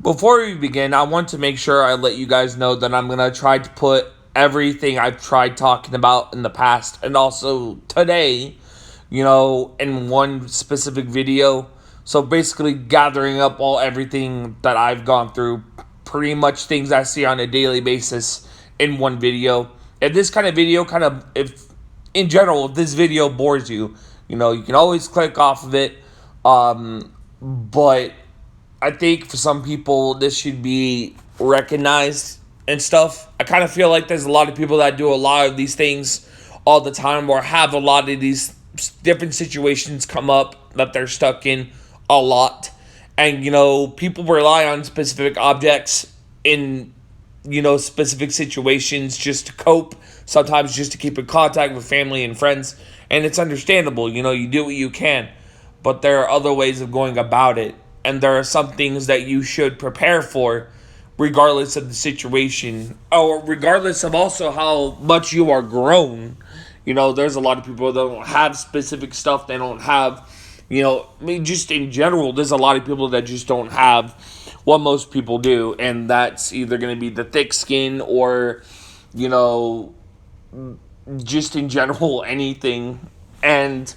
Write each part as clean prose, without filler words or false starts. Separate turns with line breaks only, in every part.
Before we begin, I want to make sure I let you guys know that I'm going to try to put everything I've tried talking about in the past and also today, in one specific video. So basically gathering up everything that I've gone through, pretty much things I see on a daily basis in one video. If this kind of video if in general, if this video bores you, you can always click off of it. But I think for some people this should be recognized and stuff. I kind of feel like there's a lot of people that do a lot of these things all the time or have a lot of these different situations come up that they're stuck in a lot. And people rely on specific objects in specific situations just to cope, sometimes just to keep in contact with family and friends. And it's understandable, you do what you can. But there are other ways of going about it. And there are some things that you should prepare for, regardless of the situation, or regardless of also how much you are grown. There's a lot of people that don't have specific stuff. They don't have, just in general, there's a lot of people that just don't have what most people do. And that's either going to be the thick skin or, you know, just in general, anything. And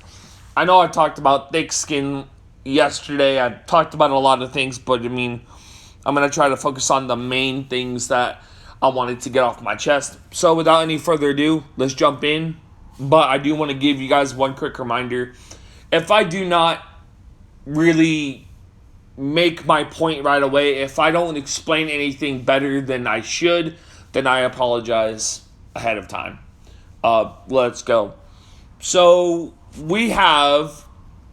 I know I talked about thick skin yesterday. I talked about a lot of things, but I mean, I'm going to try to focus on the main things that I wanted to get off my chest. So without any further ado, let's jump in. But I do want to give you guys one quick reminder. If I do not really make my point right away, if I don't explain anything better than I should, then I apologize ahead of time. Let's go. So we have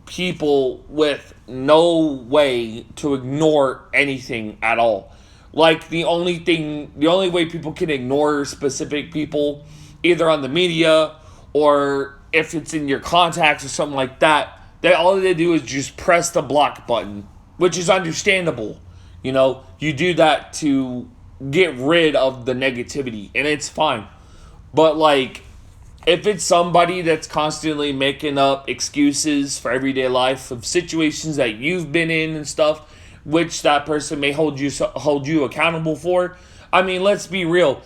people with no way to ignore anything at all. Like the only way people can ignore specific people, either on the media or if it's in your contacts or something like that, all they do is just press the block button, which is understandable. You do that to get rid of the negativity, and it's fine. But like, if it's somebody that's constantly making up excuses for everyday life of situations that you've been in and stuff, which that person may hold you accountable for. I mean, let's be real.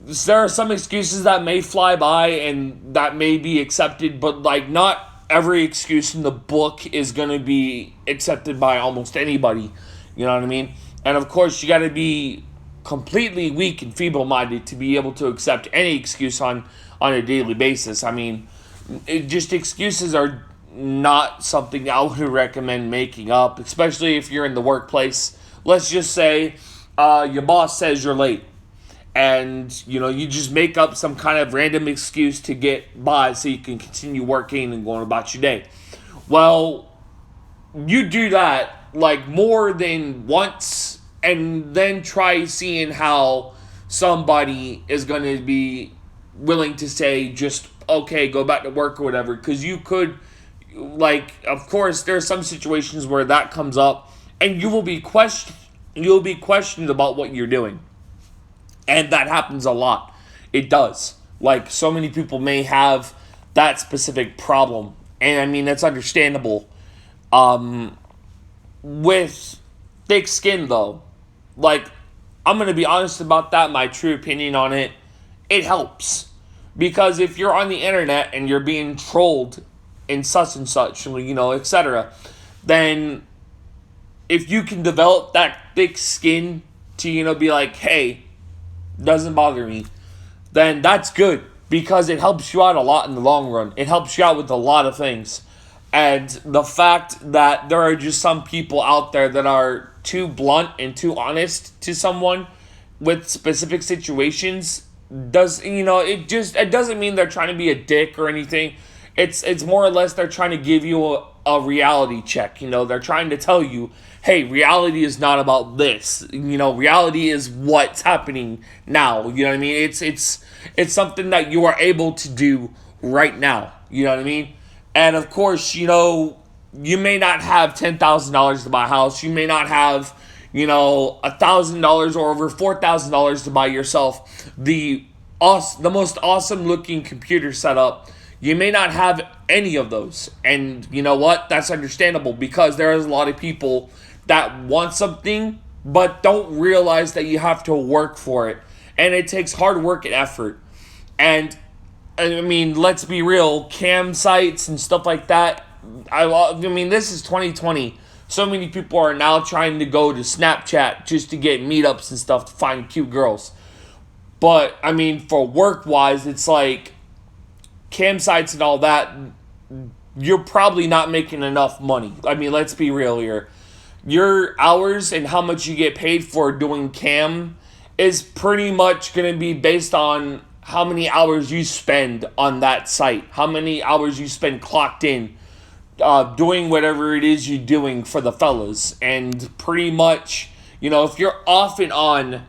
There are some excuses that may fly by and that may be accepted, but like not every excuse in the book is going to be accepted by almost anybody. You know what I mean? And of course, you got to be completely weak and feeble-minded to be able to accept any excuse on a daily basis. I mean, just excuses are not something I would recommend making up, especially if you're in the workplace. Let's just say your boss says you're late, and you just make up some kind of random excuse to get by so you can continue working and going about your day. Well, you do that like more than once, and then try seeing how somebody is going to be willing to say just okay, go back to work or whatever, because you could, like, of course there are some situations where that comes up and you'll be questioned about what you're doing, and that happens a lot. It does. Like, so many people may have that specific problem, and I mean that's understandable. With thick skin though, like, I'm gonna be honest about that. My true opinion on it, it helps. Because if you're on the internet and you're being trolled in such and such, etc., then if you can develop that thick skin to, be like, hey, doesn't bother me, then that's good. Because it helps you out a lot in the long run. It helps you out with a lot of things. And the fact that there are just some people out there that are too blunt and too honest to someone with specific situations it doesn't mean they're trying to be a dick or anything. It's more or less they're trying to give you a reality check. They're trying to tell you, hey, reality is not about this. Reality is what's happening now. You know what I mean? It's something that you are able to do right now. You know what I mean? And of course, you may not have $10,000 to buy a house. You may not have, $1,000 or over $4,000 to buy yourself the most awesome looking computer setup. You may not have any of those. And you know what? That's understandable, because there is a lot of people that want something but don't realize that you have to work for it. And it takes hard work and effort. And I mean, let's be real, cam sites and stuff like that. I mean, this is 2020. So many people are now trying to go to Snapchat just to get meetups and stuff to find cute girls. But I mean, for work wise, it's like campsites and all that. You're probably not making enough money. I mean, let's be real here. Your hours and how much you get paid for doing cam is pretty much going to be based on how many hours you spend on that site, how many hours you spend clocked in, doing whatever it is you're doing for the fellas. And pretty much, if you're off and on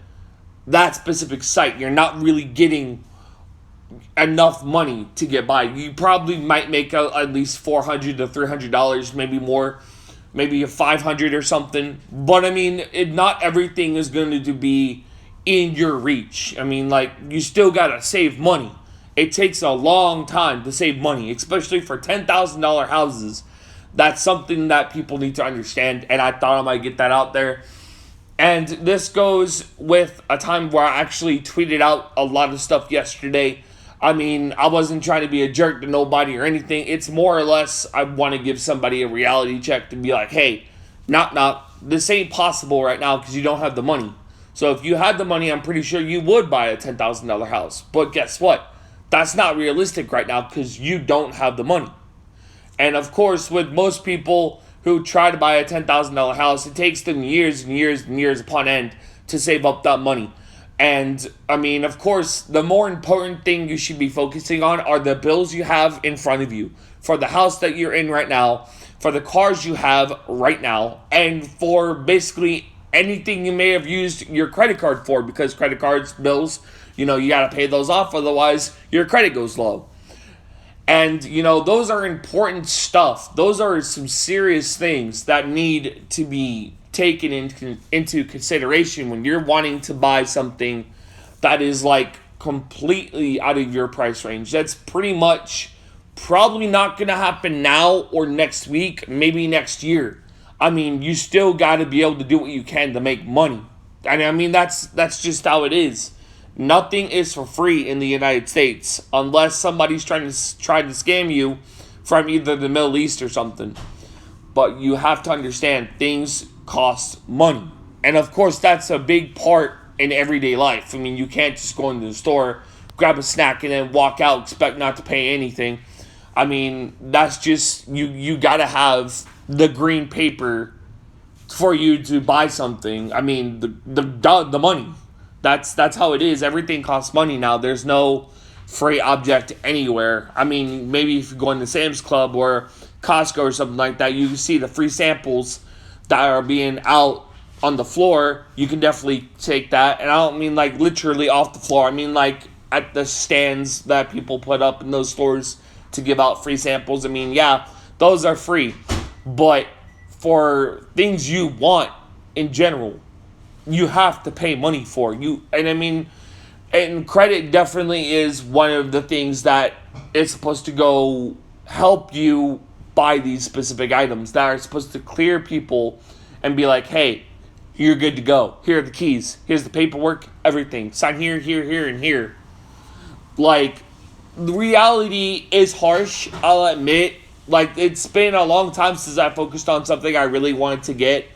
that specific site, you're not really getting enough money to get by. You probably might make at least $400 to $300, maybe more, maybe a 500 or something. But I mean, not everything is going to be in your reach. I mean, like, you still gotta save money. It takes a long time to save money, especially for $10,000 houses. That's something that people need to understand, and I thought I might get that out there. And this goes with a time where I actually tweeted out a lot of stuff yesterday. I mean, I wasn't trying to be a jerk to nobody or anything. It's more or less I want to give somebody a reality check to be like, hey, this ain't possible right now because you don't have the money. So if you had the money, I'm pretty sure you would buy a $10,000 house. But guess what? That's not realistic right now because you don't have the money. And of course, with most people who try to buy a $10,000 house, it takes them years and years and years upon end to save up that money. And I mean, of course, the more important thing you should be focusing on are the bills you have in front of you for the house that you're in right now, for the cars you have right now, and for basically anything you may have used your credit card for, because credit cards, bills, you got to pay those off, otherwise your credit goes low. And, those are important stuff. Those are some serious things that need to be taken into consideration when you're wanting to buy something that is like completely out of your price range. That's pretty much probably not going to happen now or next week, maybe next year. I mean, you still got to be able to do what you can to make money. And I mean, that's just how it is. Nothing is for free in the United States unless somebody's trying to scam you from either the Middle East or something. But you have to understand things cost money. And of course, that's a big part in everyday life. I mean, you can't just go into the store, grab a snack, and then walk out, expect not to pay anything. I mean, that's just, you got to have the green paper for you to buy something. I mean, the money. That's how it is. Everything costs money now. There's no free object anywhere. I mean, maybe if you go into Sam's Club or Costco or something like that, you can see the free samples that are being out on the floor. You can definitely take that. And I don't mean like literally off the floor. I mean like at the stands that people put up in those stores to give out free samples. I mean, yeah, those are free. But for things you want in general, you have to pay money for. And I mean, and credit definitely is one of the things that is supposed to go help you buy these specific items that are supposed to clear people and be like, hey, you're good to go. Here are the keys. Here's the paperwork, everything. Sign here, here, here, and here. Like, the reality is harsh, I'll admit. Like, it's been a long time since I focused on something I really wanted to get,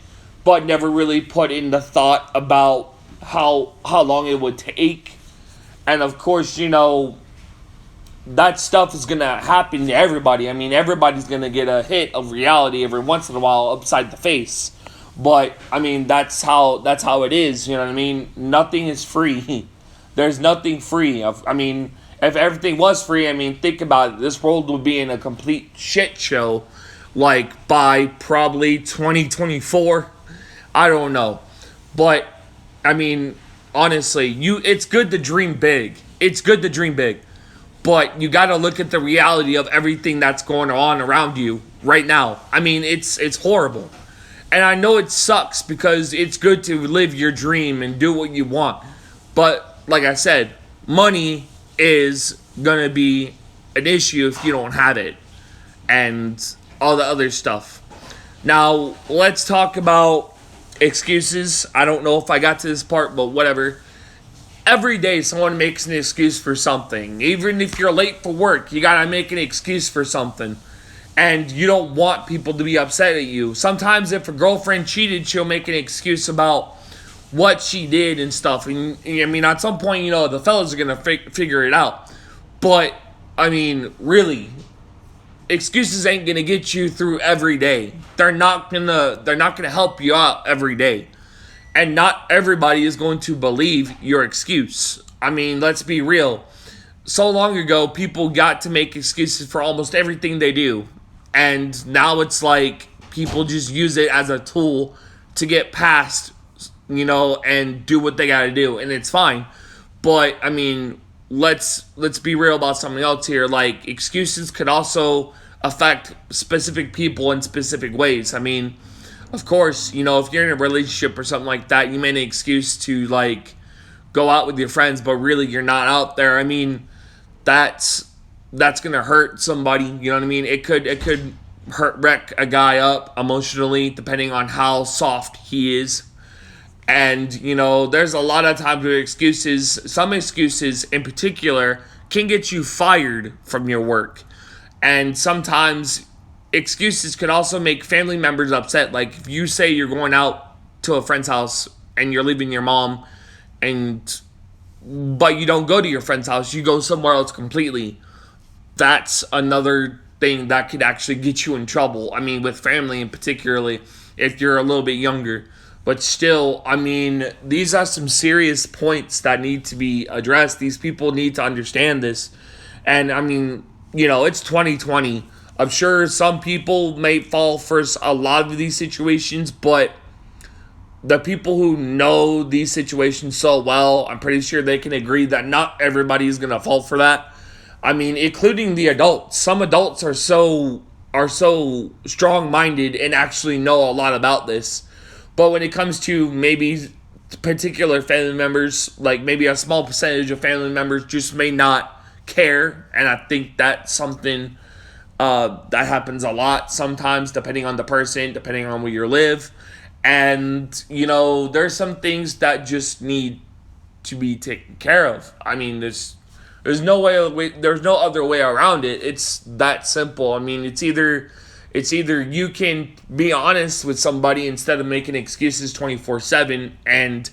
but never really put in the thought about how long it would take. And of course, that stuff is going to happen to everybody. I mean, everybody's going to get a hit of reality every once in a while upside the face. But, I mean, that's how it is, you know what I mean? Nothing is free. There's nothing free. I mean, if everything was free, I mean, think about it. This world would be in a complete shit show, like, by probably 2024. I don't know. But, I mean, honestly, it's good to dream big. It's good to dream big. But you got to look at the reality of everything that's going on around you right now. I mean, it's horrible. And I know it sucks because it's good to live your dream and do what you want. But, like I said, money is going to be an issue if you don't have it. And all the other stuff. Now, let's talk about excuses. I don't know if I got to this part, but whatever. Every day someone makes an excuse for something. Even if you're late for work, you gotta make an excuse for something. And you don't want people to be upset at you. Sometimes if a girlfriend cheated, she'll make an excuse about what she did and stuff. And I mean, at some point, the fellas are gonna figure it out. But I mean, really, excuses ain't gonna get you through every day. They're not gonna help you out every day. And not everybody is going to believe your excuse. I mean, let's be real. So long ago, people got to make excuses for almost everything they do. And now it's like people just use it as a tool to get past, and do what they got to do. And it's fine. But, I mean, let's be real about something else here. Like, excuses could also affect specific people in specific ways. I mean, of course, if you're in a relationship or something like that, you made an excuse to, like, go out with your friends, but really you're not out there. I mean, that's gonna hurt somebody. You know what I mean? It could wreck a guy up emotionally, depending on how soft he is. And there's a lot of times where some excuses in particular, can get you fired from your work, and sometimes excuses can also make family members upset. Like if you say you're going out to a friend's house and you're leaving your mom, but you don't go to your friend's house, you go somewhere else completely. That's another thing that could actually get you in trouble. I mean, with family in particularly, if you're a little bit younger. But still, I mean, these are some serious points that need to be addressed. These people need to understand this. And I mean, it's 2020. I'm sure some people may fall for a lot of these situations, but the people who know these situations so well, I'm pretty sure they can agree that not everybody is going to fall for that. I mean, including the adults. Some adults are so strong-minded and actually know a lot about this. But when it comes to maybe particular family members, like maybe a small percentage of family members just may not care. And I think that's something that happens a lot sometimes, depending on the person, depending on where you live. And, there's some things that just need to be taken care of. I mean, there's no other way around it. It's that simple. I mean, it's either you can be honest with somebody instead of making excuses 24/7 and,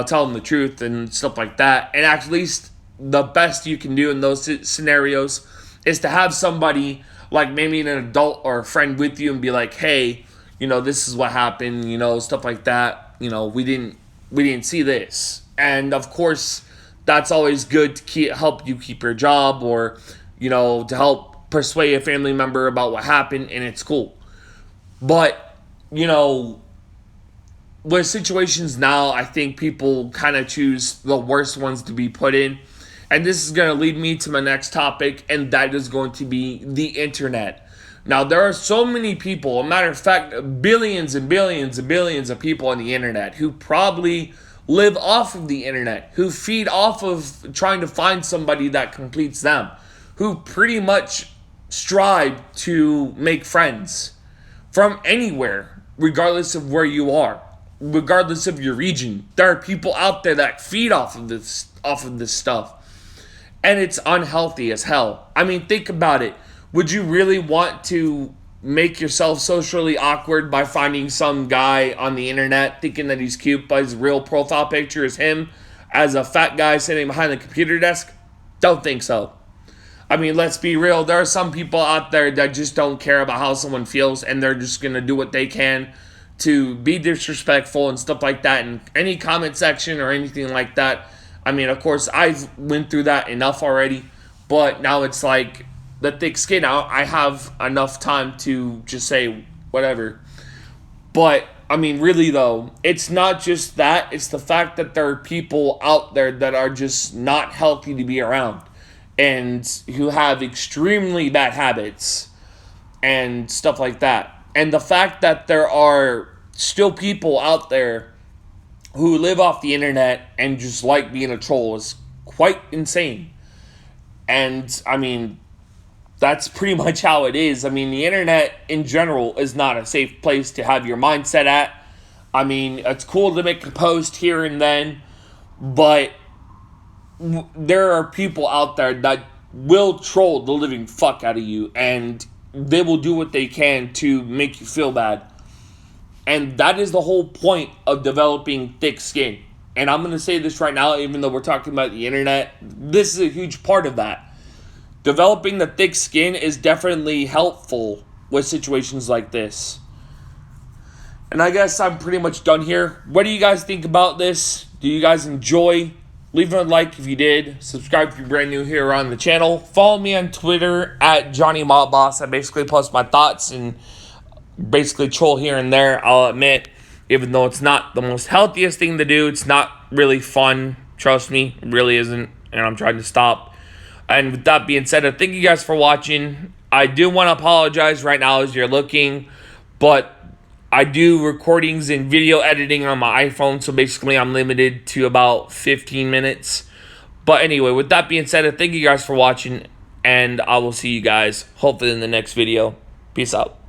tell them the truth and stuff like that. And at least the best you can do in those scenarios is to have somebody, like maybe an adult or a friend with you, and be like, hey, this is what happened, stuff like that. We didn't see this. And of course, that's always good to help you keep your job, or, to help persuade a family member about what happened, and it's cool. But, with situations now, I think people kind of choose the worst ones to be put in. And this is going to lead me to my next topic, and that is going to be the internet. Now, there are so many people, a matter of fact, billions and billions and billions of people on the internet who probably live off of the internet, who feed off of trying to find somebody that completes them, who pretty much strive to make friends from anywhere, regardless of where you are, regardless of your region. There are people out there that feed off of this stuff. And it's unhealthy as hell. I mean, think about it. Would you really want to make yourself socially awkward by finding some guy on the internet thinking that he's cute, but his real profile picture is him as a fat guy sitting behind the computer desk? Don't think so. I mean, let's be real. There are some people out there that just don't care about how someone feels, and they're just going to do what they can to be disrespectful and stuff like that in any comment section or anything like that. I mean, of course, I've went through that enough already, but now it's like the thick skin out. I have enough time to just say whatever. But, I mean, really, though, it's not just that. It's the fact that there are people out there that are just not healthy to be around and who have extremely bad habits and stuff like that. And the fact that there are still people out there who live off the internet and just like being a troll is quite insane. And, I mean, that's pretty much how it is. I mean, the internet in general is not a safe place to have your mindset at. I mean, it's cool to make a post here and then, but there are people out there that will troll the living fuck out of you, and they will do what they can to make you feel bad. And that is the whole point of developing thick skin. And I'm going to say this right now, even though we're talking about the internet, this is a huge part of that. Developing the thick skin is definitely helpful with situations like this. And I guess I'm pretty much done here. What do you guys think about this? Do you guys enjoy? Leave a like if you did. Subscribe if you're brand new here on the channel. Follow me on Twitter at Johnny Mobboss. I basically post my thoughts and basically troll here and there. I'll admit, even though it's not the most healthiest thing to do, it's not really fun. Trust me, it really isn't. And I'm trying to stop. And with that being said, I thank you guys for watching. I do want to apologize right now as you're looking, but I do recordings and video editing on my iPhone, so basically I'm limited to about 15 minutes. But anyway, with that being said, I thank you guys for watching, and I will see you guys hopefully in the next video. Peace out.